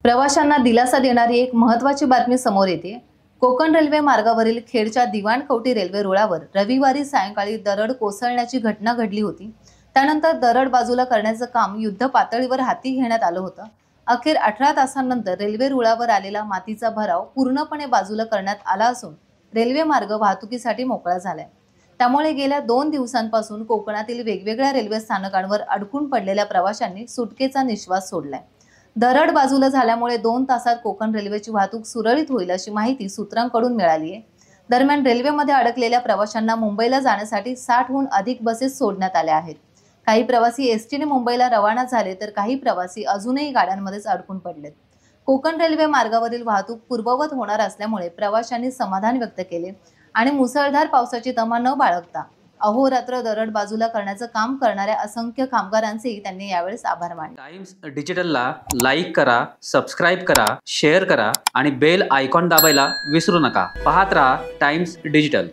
प्रवाशांना दिलासा देणारी एक महत्त्वाची बातमी समोर येते। कोकण रेल्वे मार्गावरील खेडच्या दिवाणकवटी रेल्वे रुळावर रविवारी सायंकाळी दरड कोसळण्याची घटना घडली होती। त्यानंतर दरड बाजूला करण्याचं काम युद्ध पातळीवर हाती घेण्यात आलं होतं। अखेर 18 तासांनंतर रेल्वे रुळावर आलेला मातीचा भराव पूर्णपणे बाजूला करण्यात आला असून रेल्वे मार्ग वाहतुकीसाठी मोकळा झालाय। त्यामुळे गेल्या 2 दिवसांपासून कोकणातील वेगवेगळ्या रेल्वे स्थानकांवर अडकून पडलेल्या प्रवाशांनी सुटकेचा निश्वास सोडलाय। दरड बाजूला झाल्यामुळे 2 तासात कोकण रेल्वेची वाहतूक सुरळीत होईल अशी माहिती सूत्रांकडून मिळाली आहे। दरम्यान रेल्वेमध्ये अडकलेल्या प्रवाशांना मुंबईला जाण्यासाठी 60हून अधिक बसेस सोडण्यात आल्या आहेत। काही प्रवासी एसटीने मुंबईला रवाना झाले तर काही प्रवासी अजूनही गाड्यांमध्येच अडकून पडलेत। कोकण रेल्वे मार्गावरील वाहतूक पूर्ववत होणार असल्यामुळे प्रवाशांनी समाधान व्यक्त केले आणि मुसळधार पावसाची तमा न बाळगता अहोरात्र दरड बाजूला करण्याचं काम करणाऱ्या असंख्य कामगारांचेही त्यांनी यावेळेस आभार मानले। टाइम्स डिजिटलला लाईक करा, सबस्क्राइब करा, शेअर करा आणि बेल आयकॉन दाबायला विसरू नका। पाहत रहा टाइम्स डिजिटल।